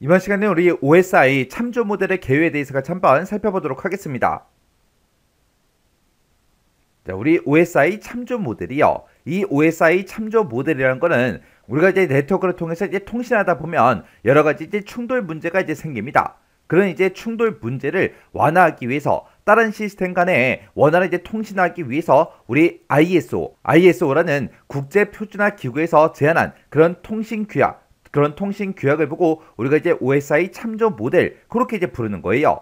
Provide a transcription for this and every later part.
이번 시간에 우리 OSI 참조 모델의 개요에 대해서 같이 한번 살펴보도록 하겠습니다. 자, 우리 OSI 참조 모델이요. 이 OSI 참조 모델이라는 거는 우리가 이제 네트워크를 통해서 이제 통신하다 보면 여러 가지 이제 충돌 문제가 이제 생깁니다. 그런 이제 충돌 문제를 완화하기 위해서 다른 시스템 간에 원활하게 이제 통신하기 위해서 우리 ISO라는 국제 표준화 기구에서 제안한 그런 통신 규약, 그런 통신 규약을 보고 우리가 이제 OSI 참조 모델 그렇게 이제 부르는 거예요.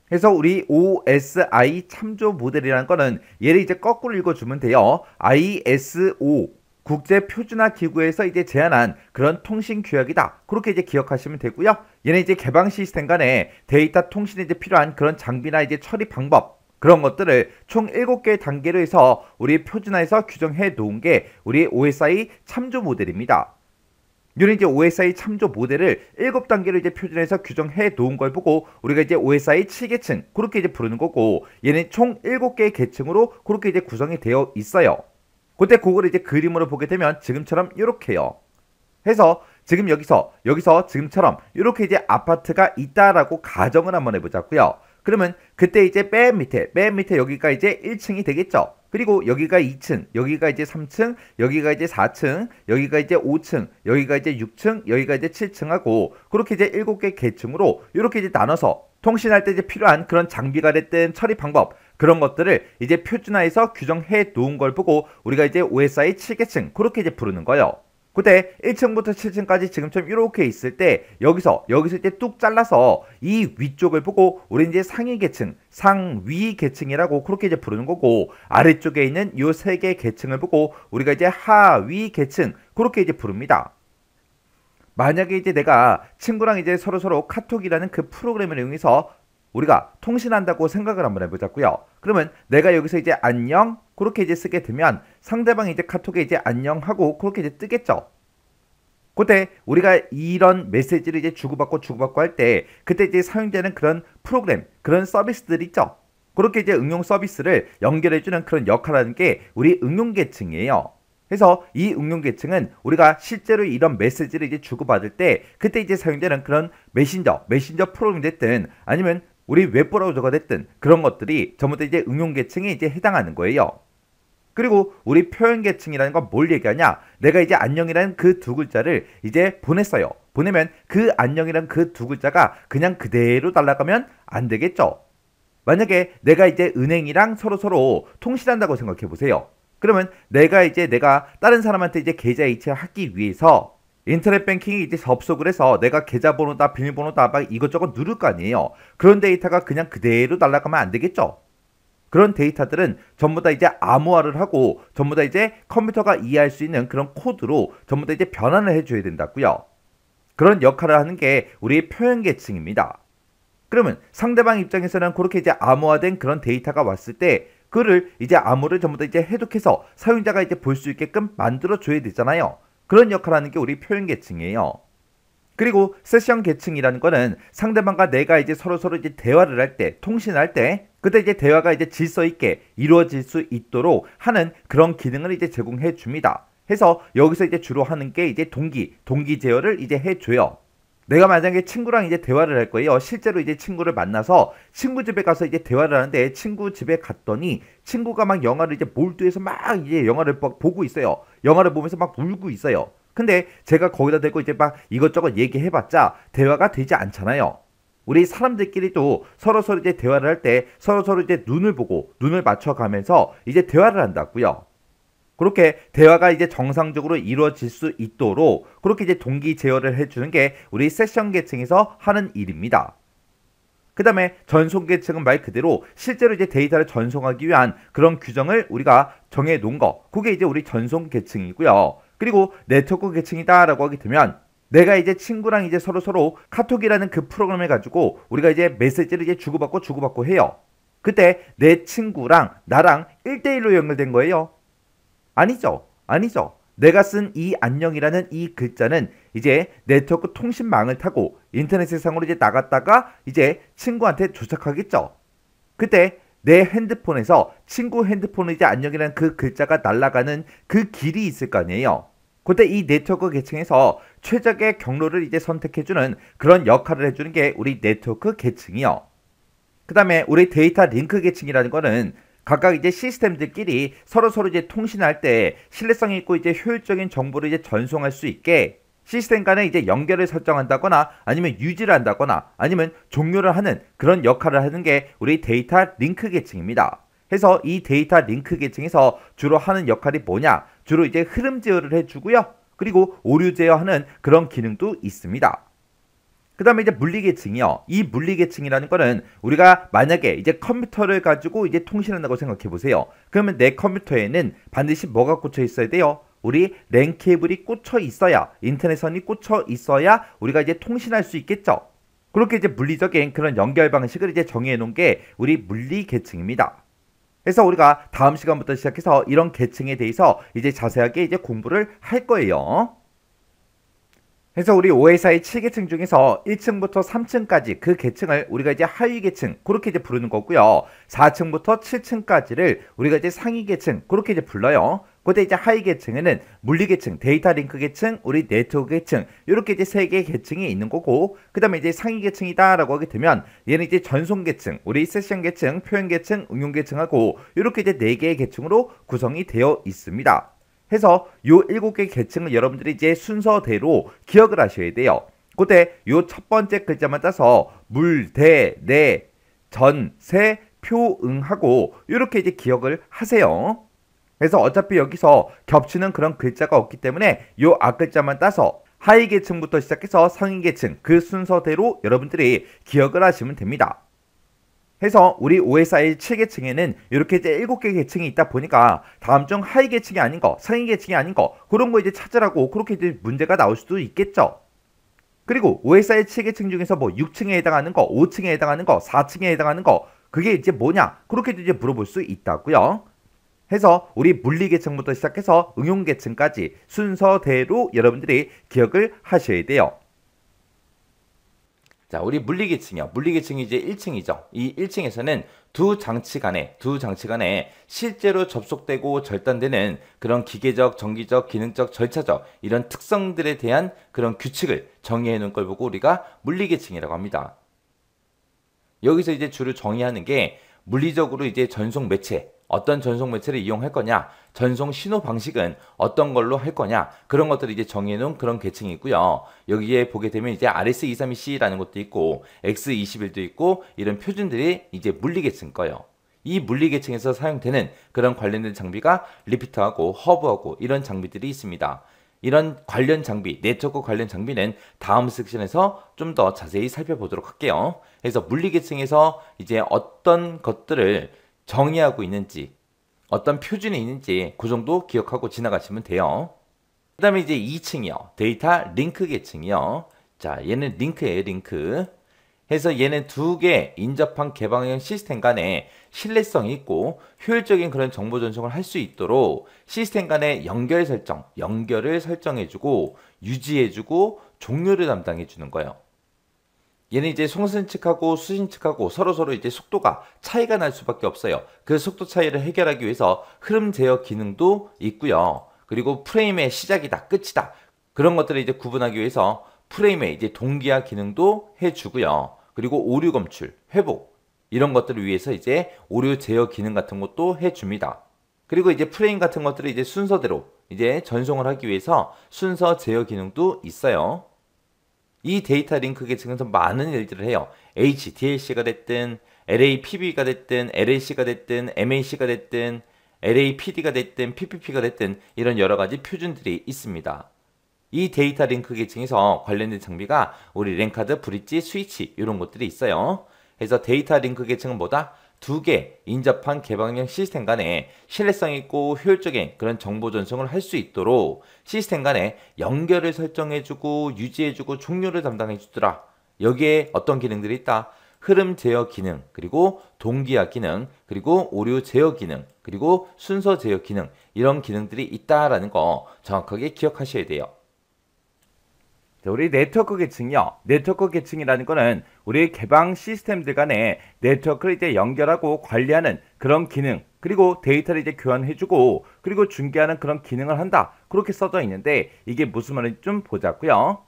그래서 우리 OSI 참조 모델이라는 거는 얘를 이제 거꾸로 읽어주면 돼요. ISO 국제 표준화 기구에서 이제 제안한 그런 통신 규약이다. 그렇게 이제 기억하시면 되고요. 얘는 이제 개방 시스템 간에 데이터 통신에 이제 필요한 그런 장비나 이제 처리 방법 그런 것들을 총 7개의 단계로 해서 우리 표준화에서 규정해 놓은 게 우리 OSI 참조 모델입니다. 이런 이제 OSI 참조 모델을 7단계로 이제 표준해서 규정해 놓은 걸 보고 우리가 이제 OSI 7계층 그렇게 이제 부르는 거고, 얘는 총 7개의 계층으로 그렇게 이제 구성이 되어 있어요. 그때 그걸 이제 그림으로 보게 되면 지금처럼 이렇게요. 해서 지금 여기서 지금처럼 이렇게 이제 아파트가 있다라고 가정을 한번 해보자고요. 그러면 그때 이제 맨 밑에 여기가 이제 1층이 되겠죠. 그리고 여기가 2층, 여기가 이제 3층, 여기가 이제 4층, 여기가 이제 5층, 여기가 이제 6층, 여기가 이제 7층하고 그렇게 이제 7개 계층으로 이렇게 이제 나눠서 통신할 때 이제 필요한 그런 장비가 됐든 처리 방법 그런 것들을 이제 표준화해서 규정해 놓은 걸 보고 우리가 이제 OSI 7계층 그렇게 이제 부르는 거예요. 그때 1층부터 7층까지 지금처럼 이렇게 있을 때 여기서 이제 뚝 잘라서 이 위쪽을 보고 우리 이제 상위 계층, 상위 계층이라고 그렇게 이제 부르는 거고, 아래쪽에 있는 요 세 개의 계층을 보고 우리가 이제 하위 계층 그렇게 이제 부릅니다. 만약에 이제 내가 친구랑 이제 서로 카톡이라는 그 프로그램을 이용해서 우리가 통신한다고 생각을 한번 해보자고요. 그러면 내가 여기서 이제 안녕 그렇게 이제 쓰게 되면 상대방이 이제 카톡에 이제 안녕하고 그렇게 이제 뜨겠죠. 그때 우리가 이런 메시지를 이제 주고받고 할 때 그때 이제 사용되는 그런 프로그램, 그런 서비스들이 있죠. 그렇게 이제 응용 서비스를 연결해주는 그런 역할을 하는 게 우리 응용 계층이에요. 그래서 이 응용 계층은 우리가 실제로 이런 메시지를 이제 주고받을 때 그때 이제 사용되는 그런 메신저 프로그램이 됐든 아니면 우리 웹브라우저가 됐든 그런 것들이 전부 다 이제 응용 계층에 이제 해당하는 거예요. 그리고 우리 표현 계층이라는 건 뭘 얘기하냐? 내가 이제 안녕이라는 그 두 글자를 이제 보냈어요. 보내면 그 안녕이라는 그 두 글자가 그냥 그대로 날아가면 안 되겠죠. 만약에 내가 이제 은행이랑 서로 통신한다고 생각해 보세요. 그러면 내가 다른 사람한테 이제 계좌 이체하기 위해서 인터넷 뱅킹에 이제 접속을 해서 내가 계좌번호다 비밀번호다 막 이것저것 누를 거 아니에요. 그런 데이터가 그냥 그대로 날아가면 안 되겠죠. 그런 데이터들은 전부 다 이제 암호화를 하고 전부 다 이제 컴퓨터가 이해할 수 있는 그런 코드로 전부 다 이제 변환을 해줘야 된다고요. 그런 역할을 하는 게 우리 표현 계층입니다. 그러면 상대방 입장에서는 그렇게 이제 암호화된 그런 데이터가 왔을 때 그를 이제 암호를 전부 다 이제 해독해서 사용자가 이제 볼 수 있게끔 만들어 줘야 되잖아요. 그런 역할을 하는 게 우리 표현 계층이에요. 그리고 세션 계층이라는 거는 상대방과 내가 이제 서로 이제 대화를 할 때, 통신할 때, 그때 이제 대화가 이제 질서 있게 이루어질 수 있도록 하는 그런 기능을 이제 제공해 줍니다. 해서 여기서 이제 주로 하는 게 이제 동기 제어를 이제 해줘요. 내가 만약에 친구랑 이제 대화를 할 거예요. 실제로 이제 친구를 만나서 친구 집에 가서 이제 대화를 하는데 친구 집에 갔더니 친구가 막 영화를 이제 몰두해서 막 이제 영화를 막 보고 있어요. 영화를 보면서 막 울고 있어요. 근데 제가 거기다 대고 이제 막 이것저것 얘기해봤자 대화가 되지 않잖아요. 우리 사람들끼리도 서로 이제 대화를 할 때 서로 이제 눈을 보고 눈을 맞춰가면서 이제 대화를 한다고요. 그렇게 대화가 이제 정상적으로 이루어질 수 있도록 그렇게 이제 동기 제어를 해주는 게 우리 세션 계층에서 하는 일입니다. 그 다음에 전송 계층은 말 그대로 실제로 이제 데이터를 전송하기 위한 그런 규정을 우리가 정해 놓은 거, 그게 이제 우리 전송 계층이고요. 그리고 네트워크 계층이다라고 하게 되면 내가 이제 친구랑 이제 서로 카톡이라는 그 프로그램을 가지고 우리가 이제 메시지를 이제 주고받고 해요. 그때 내 친구랑 나랑 1대1로 연결된 거예요. 아니죠. 내가 쓴 이 안녕이라는 이 글자는 이제 네트워크 통신망을 타고 인터넷 세상으로 이제 나갔다가 이제 친구한테 도착하겠죠. 그때 내 핸드폰에서 친구 핸드폰에 이제 안녕이라는 그 글자가 날아가는 그 길이 있을 거 아니에요. 그때 이 네트워크 계층에서 최적의 경로를 이제 선택해주는 그런 역할을 해주는 게 우리 네트워크 계층이요. 그 다음에 우리 데이터 링크 계층이라는 거는 각각 이제 시스템들끼리 서로 이제 통신할 때 신뢰성 있고 이제 효율적인 정보를 이제 전송할 수 있게 시스템 간에 이제 연결을 설정한다거나 아니면 유지를 한다거나 아니면 종료를 하는 그런 역할을 하는 게 우리 데이터 링크 계층입니다. 그래서 이 데이터 링크 계층에서 주로 하는 역할이 뭐냐? 주로 이제 흐름 제어를 해주고요. 그리고 오류 제어하는 그런 기능도 있습니다. 그 다음에 이제 물리 계층이요. 이 물리 계층이라는 거는 우리가 만약에 이제 컴퓨터를 가지고 이제 통신한다고 생각해 보세요. 그러면 내 컴퓨터에는 반드시 뭐가 꽂혀 있어야 돼요? 우리 랜 케이블이 꽂혀 있어야, 인터넷선이 꽂혀 있어야 우리가 이제 통신할 수 있겠죠. 그렇게 이제 물리적인 그런 연결 방식을 이제 정의해 놓은 게 우리 물리 계층입니다. 그래서 우리가 다음 시간부터 시작해서 이런 계층에 대해서 이제 자세하게 이제 공부를 할 거예요. 그래서 우리 OSI 7계층 중에서 1층부터 3층까지 그 계층을 우리가 이제 하위 계층 그렇게 이제 부르는 거고요. 4층부터 7층까지를 우리가 이제 상위 계층 그렇게 이제 불러요. 그때 이제 하위 계층에는 물리 계층, 데이터 링크 계층, 우리 네트워크 계층 이렇게 이제 세 개의 계층이 있는 거고, 그다음에 이제 상위 계층이다라고 하게 되면 얘는 이제 전송 계층, 우리 세션 계층, 표현 계층, 응용 계층하고 이렇게 이제 네 개의 계층으로 구성이 되어 있습니다. 해서 요 7개 계층을 여러분들이 이제 순서대로 기억을 하셔야 돼요. 그때 요 첫 번째 글자만 따서 물, 대, 내, 전, 세, 표, 응하고 이렇게 이제 기억을 하세요. 그래서 어차피 여기서 겹치는 그런 글자가 없기 때문에 요 앞글자만 따서 하위 계층부터 시작해서 상위 계층 그 순서대로 여러분들이 기억을 하시면 됩니다. 해서 우리 OSI 7계층에는 이렇게 이제 7개 계층이 있다 보니까 다음 중 하위 계층이 아닌 거, 상위 계층이 아닌 거 그런 거 이제 찾으라고 그렇게 이제 문제가 나올 수도 있겠죠. 그리고 OSI 7계층 중에서 뭐 6층에 해당하는 거, 5층에 해당하는 거, 4층에 해당하는 거 그게 이제 뭐냐 그렇게 이제 물어볼 수 있다고요. 해서 우리 물리 계층부터 시작해서 응용 계층까지 순서대로 여러분들이 기억을 하셔야 돼요. 자, 우리 물리 계층이요. 물리 계층이 이제 1층이죠. 이 1층에서는 두 장치 간에 실제로 접속되고 절단되는 그런 기계적, 전기적, 기능적, 절차적 이런 특성들에 대한 그런 규칙을 정의해 놓은 걸 보고 우리가 물리 계층이라고 합니다. 여기서 이제 주로 정의하는 게 물리적으로 이제 전송 매체, 어떤 전송 매체를 이용할 거냐, 전송 신호 방식은 어떤 걸로 할 거냐, 그런 것들을 이제 정해 놓은 그런 계층이고요. 여기에 보게 되면 이제 RS232C라는 것도 있고 X21도 있고 이런 표준들이 이제 물리 계층 거예요. 이 물리 계층에서 사용되는 그런 관련된 장비가 리피터하고 허브하고 이런 장비들이 있습니다. 이런 관련 장비, 네트워크 관련 장비는 다음 섹션에서 좀 더 자세히 살펴보도록 할게요. 그래서 물리 계층에서 이제 어떤 것들을 정의하고 있는지, 어떤 표준이 있는지 그 정도 기억하고 지나가시면 돼요. 그 다음에 이제 2층이요. 데이터 링크 계층이요. 자, 얘는 링크예요, 링크. 해서 얘는 두 개 인접한 개방형 시스템 간에 신뢰성이 있고 효율적인 그런 정보 전송을 할 수 있도록 시스템 간의 연결 설정, 연결을 설정해주고 유지해주고 종료를 담당해주는 거예요. 얘는 이제 송신 측하고 수신 측하고 서로 이제 속도가 차이가 날 수밖에 없어요. 그 속도 차이를 해결하기 위해서 흐름 제어 기능도 있고요. 그리고 프레임의 시작이다, 끝이다. 그런 것들을 이제 구분하기 위해서 프레임의 이제 동기화 기능도 해주고요. 그리고 오류 검출, 회복 이런 것들을 위해서 이제 오류 제어 기능 같은 것도 해줍니다. 그리고 이제 프레임 같은 것들을 이제 순서대로 이제 전송을 하기 위해서 순서 제어 기능도 있어요. 이 데이터 링크 계층에서 많은 일들을 해요. HDLC가 됐든 LAPB가 됐든 LAC가 됐든 MAC가 됐든 LAPD가 됐든 PPP가 됐든 이런 여러 가지 표준들이 있습니다. 이 데이터 링크 계층에서 관련된 장비가 우리 랜카드, 브릿지, 스위치 이런 것들이 있어요. 그래서 데이터 링크 계층은 뭐다? 두 개 인접한 개방형 시스템 간에 신뢰성 있고 효율적인 그런 정보 전송을 할 수 있도록 시스템 간에 연결을 설정해주고 유지해주고 종료를 담당해주더라. 여기에 어떤 기능들이 있다? 흐름 제어 기능, 그리고 동기화 기능, 그리고 오류 제어 기능, 그리고 순서 제어 기능 이런 기능들이 있다라는 거 정확하게 기억하셔야 돼요. 우리 네트워크 계층이요. 네트워크 계층이라는 거는 우리 개방 시스템들 간에 네트워크를 이제 연결하고 관리하는 그런 기능, 그리고 데이터를 이제 교환해주고 그리고 중계하는 그런 기능을 한다. 그렇게 써져 있는데 이게 무슨 말인지 좀 보자고요.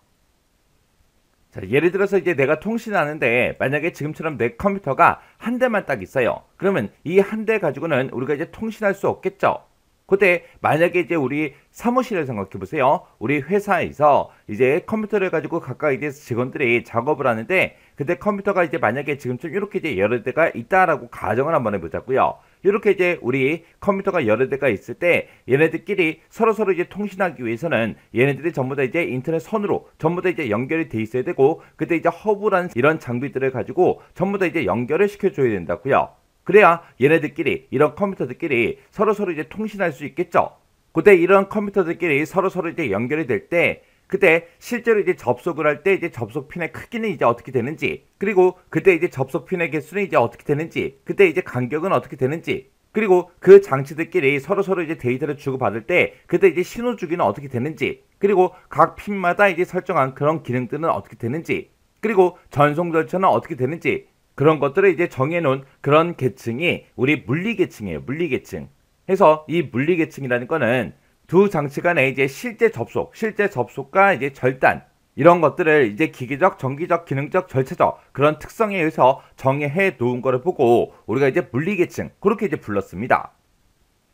자, 예를 들어서 이제 내가 통신하는데 만약에 지금처럼 내 컴퓨터가 한 대만 딱 있어요. 그러면 이 한 대 가지고는 우리가 이제 통신할 수 없겠죠. 그때 만약에 이제 우리 사무실을 생각해 보세요. 우리 회사에서 이제 컴퓨터를 가지고 각각 이제 직원들이 작업을 하는데 그때 컴퓨터가 이제 만약에 지금처럼 이렇게 이제 여러 대가 있다라고 가정을 한번 해보자고요. 이렇게 이제 우리 컴퓨터가 여러 대가 있을 때 얘네들끼리 서로 이제 통신하기 위해서는 얘네들이 전부 다 이제 인터넷 선으로 전부 다 이제 연결이 돼 있어야 되고 그때 이제 허브라는 이런 장비들을 가지고 전부 다 이제 연결을 시켜줘야 된다고요. 그래야 얘네들끼리 이런 컴퓨터들끼리 서로 이제 통신할 수 있겠죠. 그때 이런 컴퓨터들끼리 서로 이제 연결이 될 때 그때 실제로 이제 접속을 할 때 이제 접속 핀의 크기는 이제 어떻게 되는지 그리고 그때 이제 접속 핀의 개수는 이제 어떻게 되는지 그때 이제 간격은 어떻게 되는지 그리고 그 장치들끼리 서로 이제 데이터를 주고받을 때 그때 이제 신호 주기는 어떻게 되는지 그리고 각 핀마다 이제 설정한 그런 기능들은 어떻게 되는지 그리고 전송 절차는 어떻게 되는지 그런 것들을 이제 정해놓은 그런 계층이 우리 물리계층이에요. 물리계층. 해서 이 물리계층이라는 거는 두 장치 간의 이제 실제 접속과 이제 절단 이런 것들을 이제 기계적, 전기적, 기능적, 절차적 그런 특성에 의해서 정해 놓은 거를 보고 우리가 이제 물리계층 그렇게 이제 불렀습니다.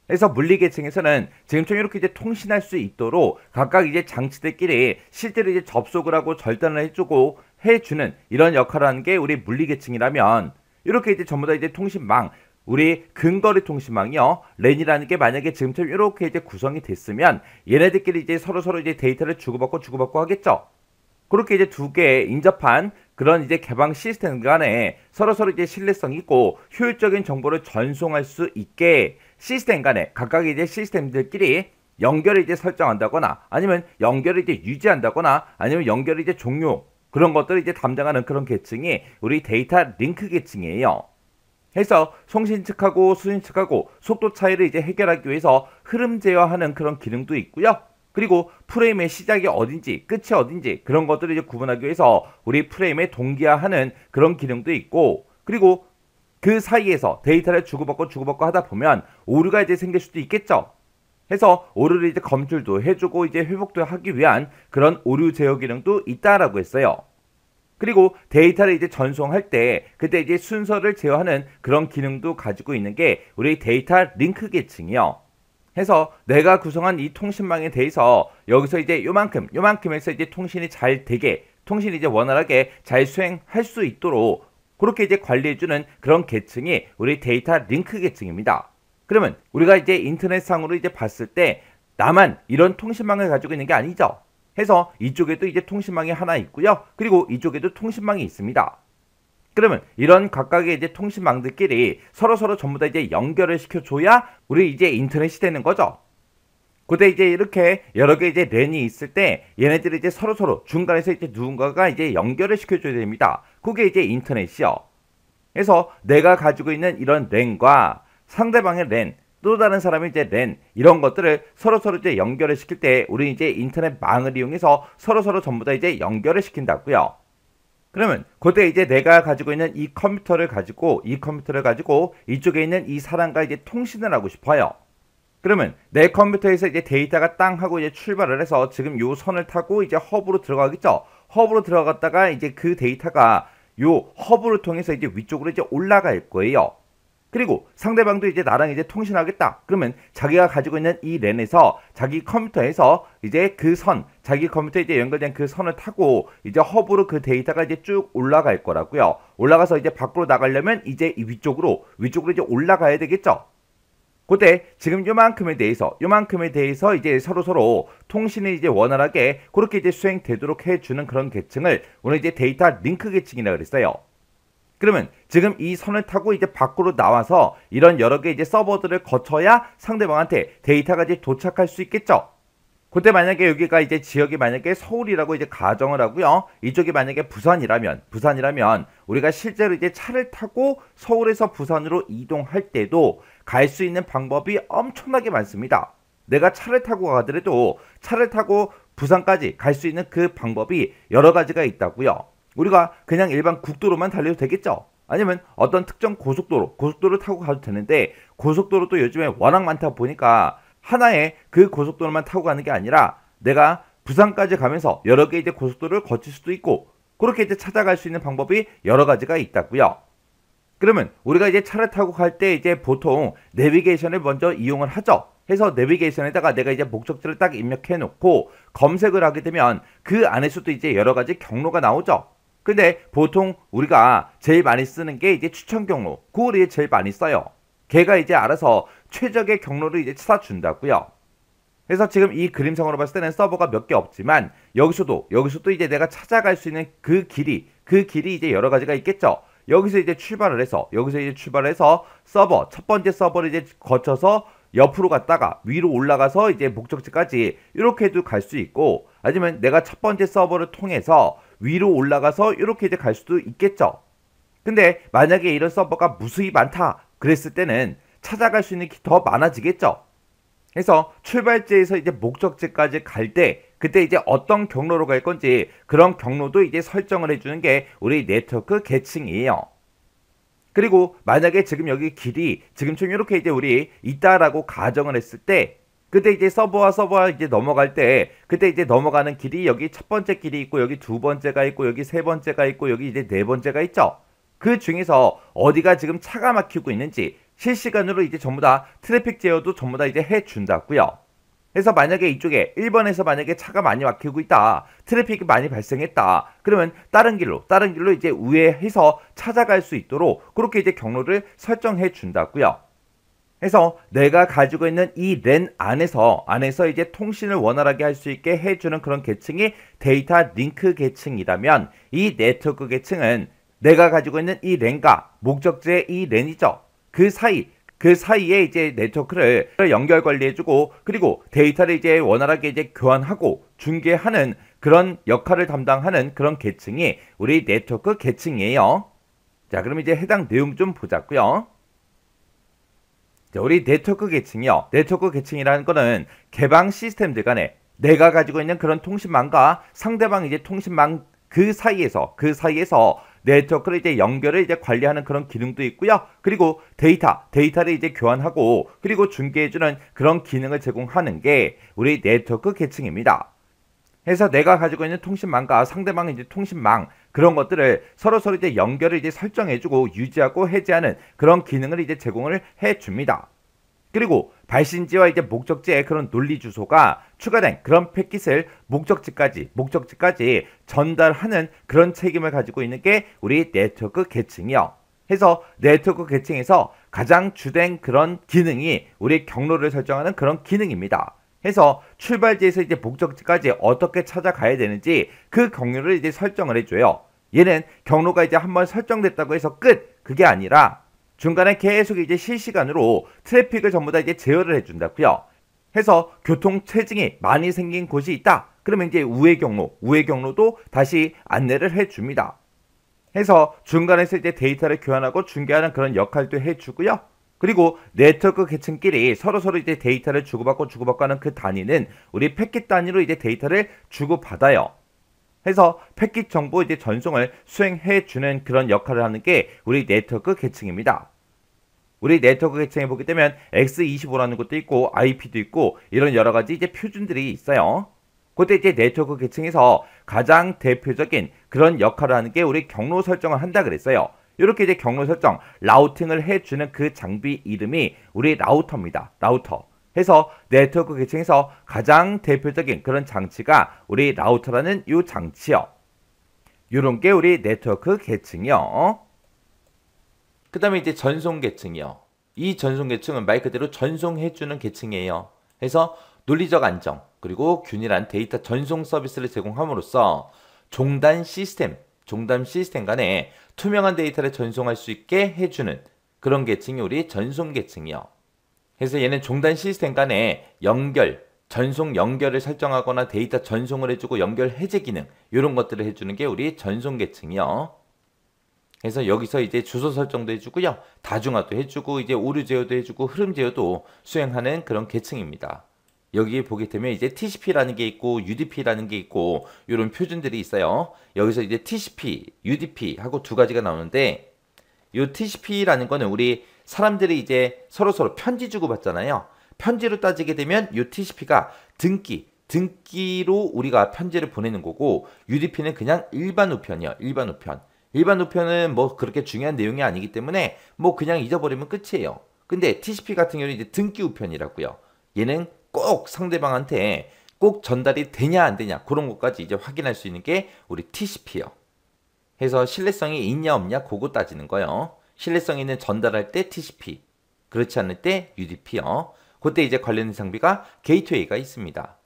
그래서 물리계층에서는 지금처럼 이렇게 이제 통신할 수 있도록 각각 이제 장치들끼리 실제로 이제 접속을 하고 절단을 해주는 이런 역할을 하는 게 우리 물리계층이라면 이렇게 이제 전부 다 이제 통신망 우리 근거리 통신망이요. 랜이라는 게 만약에 지금처럼 이렇게 이제 구성이 됐으면 얘네들끼리 이제 서로 이제 데이터를 주고받고 하겠죠. 그렇게 이제 두 개의 인접한 그런 이제 개방 시스템 간에 서로 이제 신뢰성 있고 효율적인 정보를 전송할 수 있게 시스템 간에 각각의 이제 시스템들끼리 연결을 이제 설정한다거나 아니면 연결을 이제 유지한다거나 아니면 연결을 이제 종료 그런 것들을 이제 담당하는 그런 계층이 우리 데이터 링크 계층이에요. 해서 송신 측하고 수신 측하고 속도 차이를 이제 해결하기 위해서 흐름 제어하는 그런 기능도 있고요. 그리고 프레임의 시작이 어딘지 끝이 어딘지 그런 것들을 이제 구분하기 위해서 우리 프레임의 동기화하는 그런 기능도 있고 그리고 그 사이에서 데이터를 주고받고 하다 보면 오류가 이제 생길 수도 있겠죠. 해서 오류를 이제 검출도 해주고 이제 회복도 하기 위한 그런 오류 제어 기능도 있다라고 했어요. 그리고 데이터를 이제 전송할 때 그때 이제 순서를 제어하는 그런 기능도 가지고 있는 게 우리 데이터 링크 계층이요. 해서 내가 구성한 이 통신망에 대해서 여기서 이제 요만큼에서 이제 통신이 잘 되게 통신이 이제 원활하게 잘 수행할 수 있도록 그렇게 이제 관리해주는 그런 계층이 우리 데이터 링크 계층입니다. 그러면 우리가 이제 인터넷상으로 이제 봤을 때 나만 이런 통신망을 가지고 있는 게 아니죠. 해서 이쪽에도 이제 통신망이 하나 있고요. 그리고 이쪽에도 통신망이 있습니다. 그러면 이런 각각의 이제 통신망들끼리 서로 전부 다 이제 연결을 시켜줘야 우리 이제 인터넷이 되는 거죠. 그때 이제 이렇게 여러 개 이제 랜이 있을 때 얘네들이 이제 서로 중간에서 이제 누군가가 이제 연결을 시켜줘야 됩니다. 그게 이제 인터넷이요. 그래서 내가 가지고 있는 이런 랜과 상대방의 랜, 또 다른 사람이 이제 랜 이런 것들을 서로 이제 연결을 시킬 때 우리 이제 인터넷망을 이용해서 서로 전부 다 이제 연결을 시킨다고요. 그러면 그때 이제 내가 가지고 있는 이 컴퓨터를 가지고 이쪽에 있는 이 사람과 이제 통신을 하고 싶어요. 그러면 내 컴퓨터에서 이제 데이터가 땅 하고 이제 출발을 해서 지금 요 선을 타고 이제 허브로 들어가겠죠. 허브로 들어갔다가 이제 그 데이터가 요 허브를 통해서 이제 위쪽으로 이제 올라갈 거예요. 그리고 상대방도 이제 나랑 이제 통신하겠다. 그러면 자기가 가지고 있는 이 랜에서 자기 컴퓨터에서 이제 그 선, 자기 컴퓨터에 이제 연결된 그 선을 타고 이제 허브로 그 데이터가 이제 쭉 올라갈 거라고요. 올라가서 이제 밖으로 나가려면 이제 이 위쪽으로 이제 올라가야 되겠죠. 그때 지금 요만큼에 대해서 이제 서로 통신이 이제 원활하게 그렇게 이제 수행되도록 해주는 그런 계층을 오늘 이제 데이터 링크 계층이라고 그랬어요. 그러면 지금 이 선을 타고 이제 밖으로 나와서 이런 여러 개 이제 서버들을 거쳐야 상대방한테 데이터가 이제 도착할 수 있겠죠. 그때 만약에 여기가 이제 지역이 만약에 서울이라고 이제 가정을 하고요. 이쪽이 만약에 부산이라면 우리가 실제로 이제 차를 타고 서울에서 부산으로 이동할 때도 갈 수 있는 방법이 엄청나게 많습니다. 내가 차를 타고 가더라도 차를 타고 부산까지 갈 수 있는 그 방법이 여러 가지가 있다고요. 우리가 그냥 일반 국도로만 달려도 되겠죠. 아니면 어떤 특정 고속도로 타고 가도 되는데 고속도로도 요즘에 워낙 많다 보니까 하나의 그 고속도로만 타고 가는 게 아니라 내가 부산까지 가면서 여러 개 이제 고속도로를 거칠 수도 있고 그렇게 이제 찾아갈 수 있는 방법이 여러 가지가 있다고요. 그러면 우리가 이제 차를 타고 갈 때 이제 보통 내비게이션을 먼저 이용을 하죠. 해서 내비게이션에다가 내가 이제 목적지를 딱 입력해 놓고 검색을 하게 되면 그 안에서도 이제 여러 가지 경로가 나오죠. 근데 보통 우리가 제일 많이 쓰는 게 이제 추천 경로. 그걸 이제 제일 많이 써요. 걔가 이제 알아서 최적의 경로를 이제 찾아준다고요. 그래서 지금 이 그림상으로 봤을 때는 서버가 몇 개 없지만 여기서도 이제 내가 찾아갈 수 있는 그 길이 이제 여러 가지가 있겠죠. 여기서 이제 출발을 해서 서버 첫 번째 서버를 이제 거쳐서 옆으로 갔다가 위로 올라가서 이제 목적지까지 이렇게도 갈 수 있고 아니면 내가 첫 번째 서버를 통해서 위로 올라가서 이렇게 이제 갈 수도 있겠죠. 근데 만약에 이런 서버가 무수히 많다 그랬을 때는 찾아갈 수 있는 게 더 많아지겠죠. 그래서 출발지에서 이제 목적지까지 갈 때 그때 이제 어떤 경로로 갈 건지 그런 경로도 이제 설정을 해주는 게 우리 네트워크 계층이에요. 그리고 만약에 지금 여기 길이 지금처럼 이렇게 이제 우리 있다라고 가정을 했을 때 그때 이제 서버와 이제 넘어갈 때 그때 이제 넘어가는 길이 여기 첫 번째 길이 있고 여기 두 번째가 있고 여기 세 번째가 있고 여기 이제 네 번째가 있죠. 그 중에서 어디가 지금 차가 막히고 있는지 실시간으로 이제 전부 다 트래픽 제어도 전부 다 이제 해준다고요. 그래서 만약에 이쪽에 1번에서 만약에 차가 많이 막히고 있다. 트래픽이 많이 발생했다. 그러면 다른 길로 이제 우회해서 찾아갈 수 있도록 그렇게 이제 경로를 설정해 준다고요. 그래서 내가 가지고 있는 이 랜 안에서 이제 통신을 원활하게 할 수 있게 해주는 그런 계층이 데이터 링크 계층이라면 이 네트워크 계층은 내가 가지고 있는 이 랜과 목적지의 이 랜이죠. 그 사이에 이제 네트워크를 연결 관리해주고 그리고 데이터를 이제 원활하게 이제 교환하고 중계하는 그런 역할을 담당하는 그런 계층이 우리 네트워크 계층이에요. 자, 그럼 이제 해당 내용 좀 보자고요. 자, 우리 네트워크 계층이요. 네트워크 계층이라는 거는 개방 시스템들 간에 내가 가지고 있는 그런 통신망과 상대방 이제 통신망 그 사이에서 네트워크를 이제 연결을 이제 관리하는 그런 기능도 있고요. 그리고 데이터를 이제 교환하고 그리고 중계해주는 그런 기능을 제공하는 게 우리 네트워크 계층입니다. 그래서 내가 가지고 있는 통신망과 상대방의 이제 통신망 그런 것들을 서로 이제 연결을 이제 설정해주고 유지하고 해제하는 그런 기능을 이제 제공을 해줍니다. 그리고 발신지와 이제 목적지의 그런 논리 주소가 추가된 그런 패킷을 목적지까지 전달하는 그런 책임을 가지고 있는 게 우리 네트워크 계층이요. 해서 네트워크 계층에서 가장 주된 그런 기능이 우리 경로를 설정하는 그런 기능입니다. 해서 출발지에서 이제 목적지까지 어떻게 찾아가야 되는지 그 경로를 이제 설정을 해줘요. 얘는 경로가 이제 한번 설정됐다고 해서 끝! 그게 아니라 중간에 계속 이제 실시간으로 트래픽을 전부 다 이제 제어를 해준다고요. 해서 교통 체증이 많이 생긴 곳이 있다. 그러면 이제 우회 경로도 다시 안내를 해줍니다. 해서 중간에서 이제 데이터를 교환하고 중계하는 그런 역할도 해주고요. 그리고 네트워크 계층끼리 서로 이제 데이터를 주고받고 하는 그 단위는 우리 패킷 단위로 이제 데이터를 주고받아요. 해서 패킷 정보 이제 전송을 수행해주는 그런 역할을 하는 게 우리 네트워크 계층입니다. 우리 네트워크 계층에 보게 되면 X25라는 것도 있고 IP도 있고 이런 여러 가지 이제 표준들이 있어요. 그때 이제 네트워크 계층에서 가장 대표적인 그런 역할을 하는 게 우리 경로 설정을 한다 그랬어요. 이렇게 이제 경로 설정, 라우팅을 해주는 그 장비 이름이 우리 라우터입니다. 라우터. 해서 네트워크 계층에서 가장 대표적인 그런 장치가 우리 라우터라는 이 장치요. 요런 게 우리 네트워크 계층이요. 그 다음에 이제 전송 계층이요. 이 전송 계층은 말 그대로 전송해주는 계층이에요. 해서 논리적 안정, 그리고 균일한 데이터 전송 서비스를 제공함으로써 종단 시스템 간에 투명한 데이터를 전송할 수 있게 해주는 그런 계층이 우리 전송 계층이요. 그래서 얘는 종단 시스템 간에 전송 연결을 설정하거나 데이터 전송을 해주고 연결 해제 기능 이런 것들을 해주는 게 우리 전송 계층이요. 그래서 여기서 이제 주소 설정도 해주고요. 다중화도 해주고 이제 오류 제어도 해주고 흐름 제어도 수행하는 그런 계층입니다. 여기 보게 되면 이제 TCP라는 게 있고 UDP라는 게 있고 이런 표준들이 있어요. 여기서 이제 TCP, UDP 하고 두 가지가 나오는데 요 TCP라는 거는 우리 사람들이 이제 서로서로 편지 주고받잖아요. 편지로 따지게 되면 요 TCP가 등기로 우리가 편지를 보내는 거고, UDP는 그냥 일반 우편이요. 일반 우편. 일반 우편은 뭐 그렇게 중요한 내용이 아니기 때문에 뭐 그냥 잊어버리면 끝이에요. 근데 TCP 같은 경우는 이제 등기 우편이라고요. 얘는 꼭 상대방한테 꼭 전달이 되냐 안 되냐 그런 것까지 이제 확인할 수 있는 게 우리 TCP요. 해서 신뢰성이 있냐 없냐 그거 따지는 거요. 신뢰성 있는 전달할 때 TCP, 그렇지 않을 때 UDP요. 그때 이제 관련된 장비가 게이트웨이가 있습니다.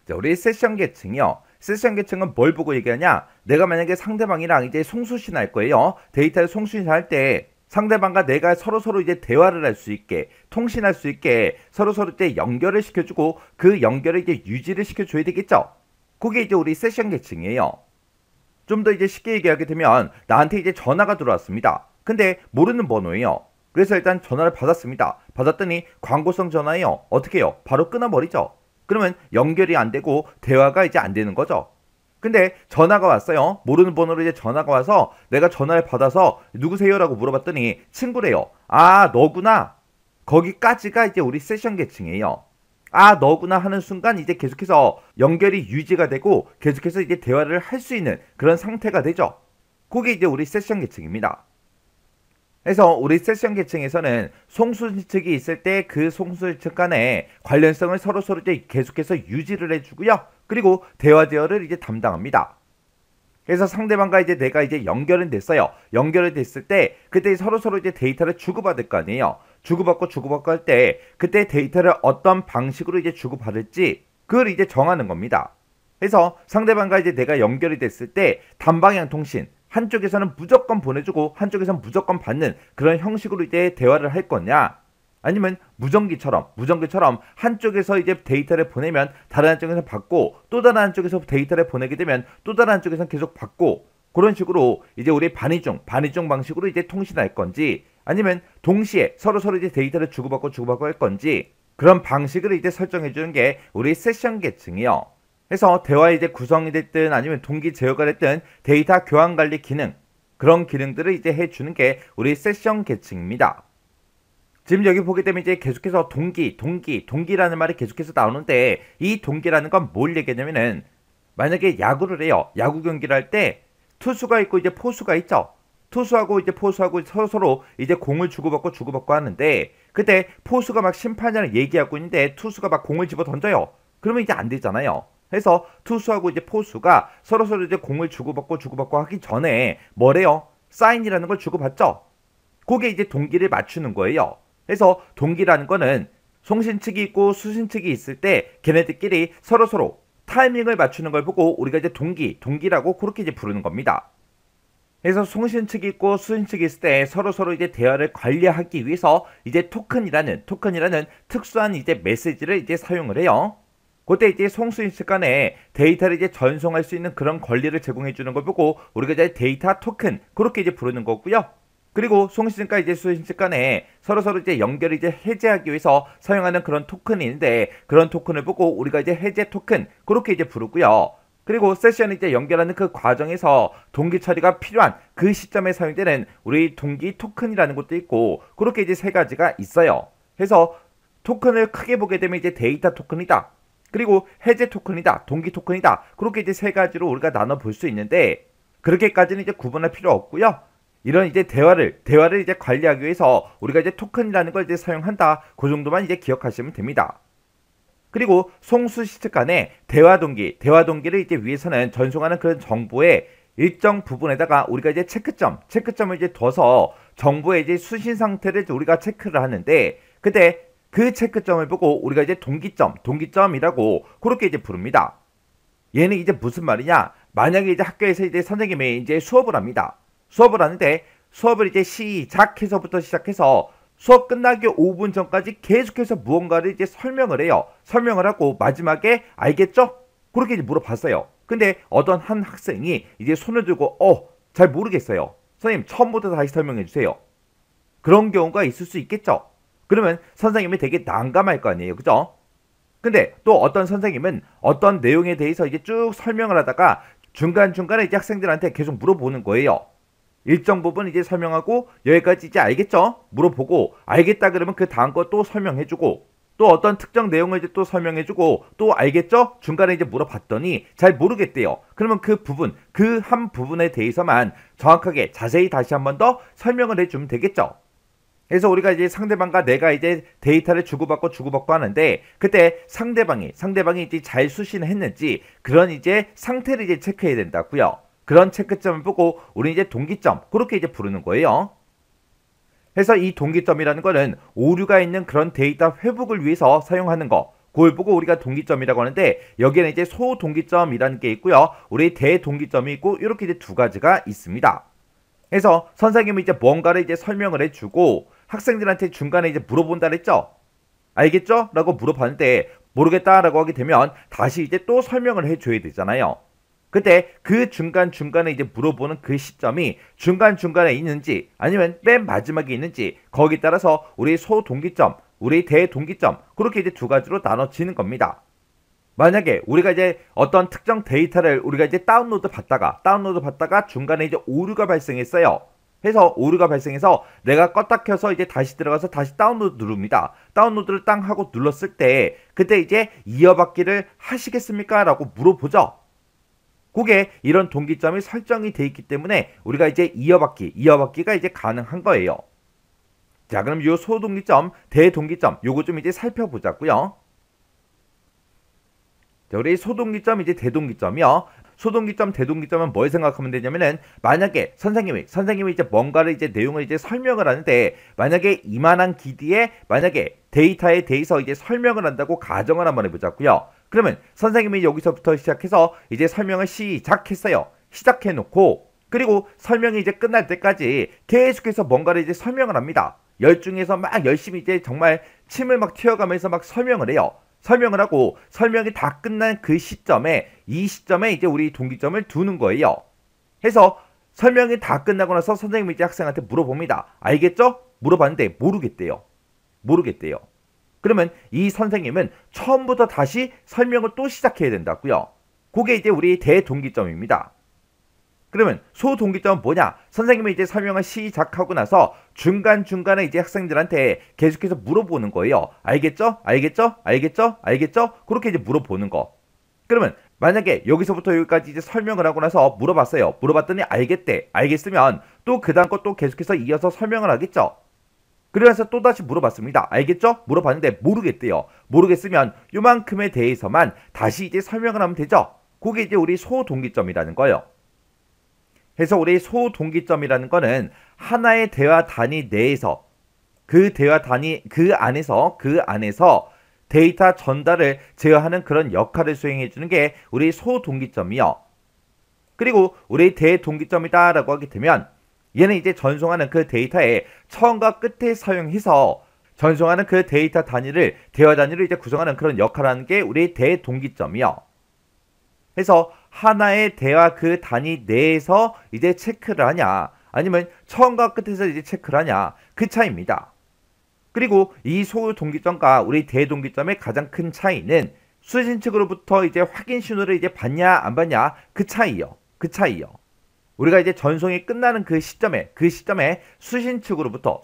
자, 우리 세션 계층이요. 세션 계층은 뭘 보고 얘기하냐? 내가 만약에 상대방이랑 이제 송수신 할 거예요. 데이터를 송수신할 때 상대방과 내가 서로서로 이제 대화를 할 수 있게, 통신할 수 있게 서로서로 이제 연결을 시켜주고 그 연결을 이제 유지를 시켜줘야 되겠죠? 그게 이제 우리 세션 계층이에요. 좀 더 이제 쉽게 얘기하게 되면 나한테 이제 전화가 들어왔습니다. 근데 모르는 번호예요. 그래서 일단 전화를 받았습니다. 받았더니 광고성 전화예요. 어떻게 해요? 바로 끊어버리죠. 그러면 연결이 안 되고 대화가 이제 안 되는 거죠. 근데 전화가 왔어요. 모르는 번호로 이제 전화가 와서 내가 전화를 받아서 누구세요? 라고 물어봤더니 친구래요. 아, 너구나. 거기까지가 이제 우리 세션 계층이에요. 아, 너구나 하는 순간 이제 계속해서 연결이 유지가 되고 계속해서 이제 대화를 할 수 있는 그런 상태가 되죠. 그게 이제 우리 세션 계층입니다. 그래서 우리 세션 계층에서는 송수신 측이 있을 때 그 송수신 측 간의 관련성을 서로서로 이제 계속해서 유지를 해주고요. 그리고 대화 제어를 이제 담당합니다. 그래서 상대방과 이제 내가 이제 연결은 됐어요. 연결이 됐을 때 그때 서로서로 이제 데이터를 주고받을 거 아니에요. 주고받고 할 때 그때 데이터를 어떤 방식으로 이제 주고받을지 그걸 이제 정하는 겁니다. 그래서 상대방과 이제 내가 연결이 됐을 때 단방향 통신, 한쪽에서는 무조건 보내주고 한쪽에서는 무조건 받는 그런 형식으로 이제 대화를 할 거냐, 아니면 무전기처럼 한쪽에서 이제 데이터를 보내면 다른 한쪽에서 받고 또 다른 한쪽에서 데이터를 보내게 되면 또 다른 한쪽에서 계속 받고, 그런 식으로 이제 우리 반이중 방식으로 이제 통신할 건지, 아니면 동시에 서로서로 이제 데이터를 주고받고 할 건지, 그런 방식을 이제 설정해 주는 게 우리 세션 계층이요. 그래서 대화 이제 구성이 됐든 아니면 동기 제어가 됐든 데이터 교환 관리 기능, 그런 기능들을 이제 해주는 게 우리 세션 계층입니다. 지금 여기 보게 되면 이제 계속해서 동기라는 말이 계속해서 나오는데, 이 동기라는 건 뭘 얘기하냐면은 만약에 야구를 해요. 야구 경기를 할 때 투수가 있고 이제 포수가 있죠. 투수하고 이제 포수하고 서로 이제 공을 주고받고 하는데, 그때 포수가 막 심판이랑 얘기하고 있는데 투수가 막 공을 집어 던져요. 그러면 이제 안 되잖아요. 그래서 투수하고 이제 포수가 서로서로 이제 공을 주고받고 하기 전에 뭐래요? 사인이라는 걸 주고받죠. 그게 이제 동기를 맞추는 거예요. 그래서 동기라는 거는 송신 측이 있고 수신 측이 있을 때 걔네들끼리 서로서로 타이밍을 맞추는 걸 보고 우리가 이제 동기라고 그렇게 이제 부르는 겁니다. 그래서 송신 측이 있고 수신 측이 있을 때 서로서로 이제 대화를 관리하기 위해서 이제 토큰이라는 특수한 이제 메시지를 이제 사용을 해요. 그때 이제 송수신 측 간에 데이터를 이제 전송할 수 있는 그런 권리를 제공해 주는 걸 보고 우리가 이제 데이터 토큰 그렇게 이제 부르는 거고요. 그리고 송신과 이제 수신측 간에 서로서로 이제 연결을 이제 해제하기 위해서 사용하는 그런 토큰이 있는데, 그런 토큰을 보고 우리가 이제 해제 토큰 그렇게 이제 부르고요. 그리고 세션을 이제 연결하는 그 과정에서 동기 처리가 필요한 그 시점에 사용되는 우리 동기 토큰이라는 것도 있고, 그렇게 이제 세 가지가 있어요. 그래서 토큰을 크게 보게 되면 이제 데이터 토큰이다, 그리고 해제 토큰이다, 동기 토큰이다, 그렇게 이제 세 가지로 우리가 나눠 볼 수 있는데, 그렇게까지는 이제 구분할 필요 없고요. 이런 이제 대화를 이제 관리하기 위해서 우리가 이제 토큰이라는 걸 이제 사용한다, 그 정도만 이제 기억하시면 됩니다. 그리고 송수시 측 간의 대화 동기를 이제 위해서는 전송하는 그런 정보의 일정 부분에다가 우리가 이제 체크점을 이제 둬서 정보의 이제 수신 상태를 우리가 체크를 하는데, 그때 그 체크점을 보고 우리가 이제 동기점이라고 그렇게 이제 부릅니다. 얘는 이제 무슨 말이냐? 만약에 이제 학교에서 이제 선생님이 이제 수업을 합니다. 수업을 하는데 수업을 이제 시작해서부터 시작해서 수업 끝나기 5분 전까지 계속해서 무언가를 이제 설명을 해요. 설명을 하고 마지막에 알겠죠? 그렇게 이제 물어봤어요. 근데 어떤 한 학생이 이제 손을 들고 잘 모르겠어요. 선생님 처음부터 다시 설명해 주세요. 그런 경우가 있을 수 있겠죠? 그러면 선생님이 되게 난감할 거 아니에요. 그죠? 근데 또 어떤 선생님은 어떤 내용에 대해서 이제 쭉 설명을 하다가 중간중간에 이제 학생들한테 계속 물어보는 거예요. 일정 부분 이제 설명하고 여기까지 이제 알겠죠? 물어보고 알겠다 그러면 그 다음 거 또 설명해주고 또 어떤 특정 내용을 이제 또 설명해주고 또 알겠죠? 중간에 이제 물어봤더니 잘 모르겠대요. 그러면 그 부분, 그 한 부분에 대해서만 정확하게 자세히 다시 한 번 더 설명을 해주면 되겠죠? 그래서 우리가 이제 상대방과 내가 이제 데이터를 주고받고 하는데 그때 상대방이 이제 잘 수신을 했는지 그런 이제 상태를 이제 체크해야 된다고요. 그런 체크점을 보고 우리 이제 동기점 그렇게 이제 부르는 거예요. 그래서 이 동기점이라는 거는 오류가 있는 그런 데이터 회복을 위해서 사용하는 거. 그걸 보고 우리가 동기점이라고 하는데 여기에는 이제 소동기점이라는 게 있고요. 우리 대동기점이 있고 이렇게 이제 두 가지가 있습니다. 그래서 선생님이 이제 뭔가를 이제 설명을 해주고 학생들한테 중간에 이제 물어본다 그랬죠? 알겠죠? 라고 물어봤는데 모르겠다 라고 하게 되면 다시 이제 또 설명을 해줘야 되잖아요. 그때 그 중간중간에 이제 물어보는 그 시점이 중간중간에 있는지 아니면 맨 마지막에 있는지 거기에 따라서 우리 소동기점, 우리 대동기점 그렇게 이제 두 가지로 나눠지는 겁니다. 만약에 우리가 이제 어떤 특정 데이터를 우리가 이제 다운로드 받다가 중간에 이제 오류가 발생했어요. 해서 오류가 발생해서 내가 껐다 켜서 이제 다시 들어가서 다시 다운로드 누릅니다. 다운로드를 땅 하고 눌렀을 때 그때 이제 이어받기를 하시겠습니까? 라고 물어보죠. 그게 이런 동기점이 설정이 돼 있기 때문에 우리가 이제 이어받기가 이제 가능한 거예요. 자, 그럼 요 소동기점, 대동기점 요거 좀 이제 살펴보자고요. 자, 우리 소동기점 이제 대동기점이요. 소동기점, 대동기점은 뭘 생각하면 되냐면은 만약에 선생님이 이제 뭔가를 이제 내용을 이제 설명을 하는데 만약에 이만한 길이에 만약에 데이터에 대해서 이제 설명을 한다고 가정을 한번 해보자고요. 그러면 선생님이 여기서부터 시작해서 이제 설명을 시작했어요. 시작해놓고 그리고 설명이 이제 끝날 때까지 계속해서 뭔가를 이제 설명을 합니다. 열중해서 막 열심히 이제 정말 침을 막 튀어가면서 막 설명을 해요. 설명을 하고 설명이 다 끝난 그 시점에 이 시점에 이제 우리 동기점을 두는 거예요. 해서 설명이 다 끝나고 나서 선생님이 이제 학생한테 물어봅니다. 알겠죠? 물어봤는데 모르겠대요. 그러면 이 선생님은 처음부터 다시 설명을 또 시작해야 된다고요. 그게 이제 우리 대동기점입니다. 그러면 소동기점은 뭐냐? 선생님이 이제 설명을 시작하고 나서 중간중간에 이제 학생들한테 계속해서 물어보는 거예요. 알겠죠? 그렇게 이제 물어보는 거. 그러면 만약에 여기서부터 여기까지 이제 설명을 하고 나서 물어봤어요. 물어봤더니 알겠으면 또 그 다음 거 또 계속해서 이어서 설명을 하겠죠. 그래서 또다시 물어봤습니다. 알겠죠? 물어봤는데 모르겠대요. 모르겠으면 요만큼에 대해서만 다시 이제 설명을 하면 되죠. 그게 이제 우리 소동기점이라는 거예요. 그래서 우리 소동기점이라는 거는 하나의 대화 단위 내에서 그 안에서 데이터 전달을 제어하는 그런 역할을 수행해 주는 게 우리 소동기점이요. 그리고 우리 대동기점이다 라고 하게 되면 얘는 이제 전송하는 그 데이터의 처음과 끝에 사용해서 전송하는 그 데이터 단위를 대화 단위를 이제 구성하는 그런 역할을 하는 게 우리 대동기점이요. 그래서 하나의 대화 그 단위 내에서 이제 체크를 하냐 아니면 처음과 끝에서 이제 체크를 하냐 그 차이입니다. 그리고 이 소동기점과 우리 대동기점의 가장 큰 차이는 수신 측으로부터 이제 확인 신호를 이제 받냐 안 받냐 그 차이요. 우리가 이제 전송이 끝나는 그 시점에 수신 측으로부터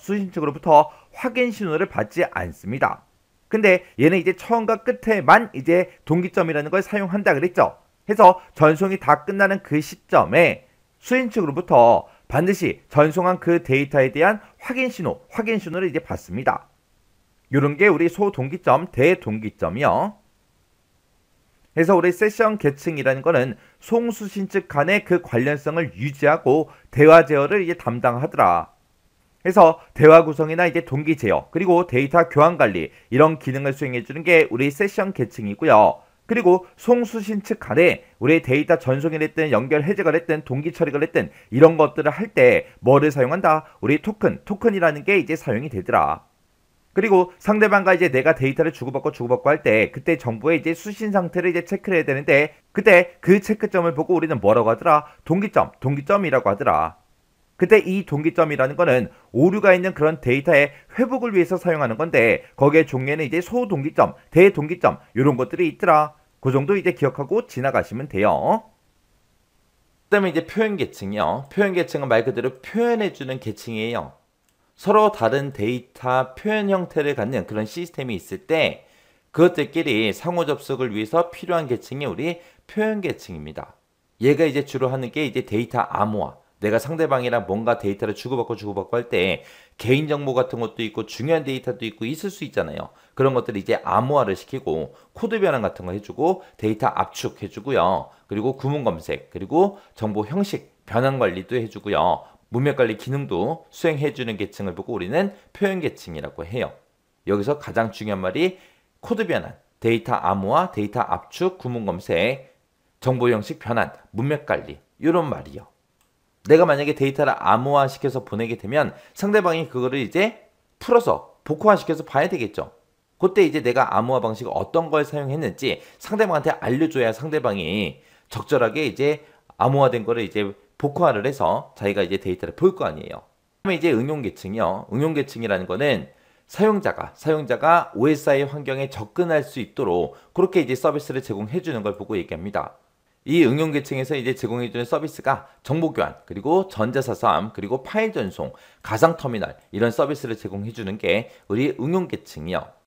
확인 신호를 받지 않습니다. 근데 얘는 이제 처음과 끝에만 이제 동기점이라는 걸 사용한다 그랬죠. 해서 전송이 다 끝나는 그 시점에 수신 측으로부터 반드시 전송한 그 데이터에 대한 확인 신호를 이제 받습니다. 요런 게 우리 소동기점, 대동기점이요. 그래서 우리 세션 계층이라는 거는 송수신 측 간의 그 관련성을 유지하고 대화 제어를 이제 담당하더라. 그래서 대화 구성이나 이제 동기 제어 그리고 데이터 교환 관리 이런 기능을 수행해 주는 게 우리 세션 계층이고요. 그리고 송수신 측 간에 우리 데이터 전송이 됐든 연결 해제가 됐든 동기 처리가 됐든 이런 것들을 할 때 뭐를 사용한다? 우리 토큰이라는 게 이제 사용이 되더라. 그리고 상대방과 이제 내가 데이터를 주고받고 할 때 그때 정보의 이제 수신 상태를 이제 체크를 해야 되는데 그때 그 체크점을 보고 우리는 뭐라고 하더라? 동기점이라고 하더라. 그때 이 동기점이라는 거는 오류가 있는 그런 데이터의 회복을 위해서 사용하는 건데 거기에 종류에는 이제 소동기점, 대동기점 이런 것들이 있더라. 그 정도 이제 기억하고 지나가시면 돼요. 그다음에 이제 표현 계층이요. 표현 계층은 말 그대로 표현해주는 계층이에요. 서로 다른 데이터 표현 형태를 갖는 그런 시스템이 있을 때 그것들끼리 상호 접속을 위해서 필요한 계층이 우리 표현 계층입니다. 얘가 이제 주로 하는 게 이제 데이터 암호화. 내가 상대방이랑 뭔가 데이터를 주고받고 할 때 개인정보 같은 것도 있고 중요한 데이터도 있고 있을 수 있잖아요. 그런 것들을 이제 암호화를 시키고 코드 변환 같은 거 해주고 데이터 압축해주고요. 그리고 구문 검색, 그리고 정보 형식 변환 관리도 해주고요. 문맥 관리 기능도 수행해주는 계층을 보고 우리는 표현 계층이라고 해요. 여기서 가장 중요한 말이 코드 변환, 데이터 암호화, 데이터 압축, 구문 검색, 정보 형식 변환, 문맥 관리 이런 말이요. 내가 만약에 데이터를 암호화 시켜서 보내게 되면 상대방이 그거를 이제 풀어서 복호화 시켜서 봐야 되겠죠. 그때 이제 내가 암호화 방식을 어떤 걸 사용했는지 상대방한테 알려줘야 상대방이 적절하게 이제 암호화된 거를 이제 복호화를 해서 자기가 이제 데이터를 볼 거 아니에요. 그다음에 이제 응용 계층이요. 응용 계층이라는 거는 사용자가 OSI 환경에 접근할 수 있도록 그렇게 이제 서비스를 제공해 주는 걸 보고 얘기합니다. 이 응용 계층에서 이제 제공해주는 서비스가 정보 교환, 그리고 전자사서함, 그리고 파일 전송, 가상 터미널 이런 서비스를 제공해주는 게 우리 응용 계층이요.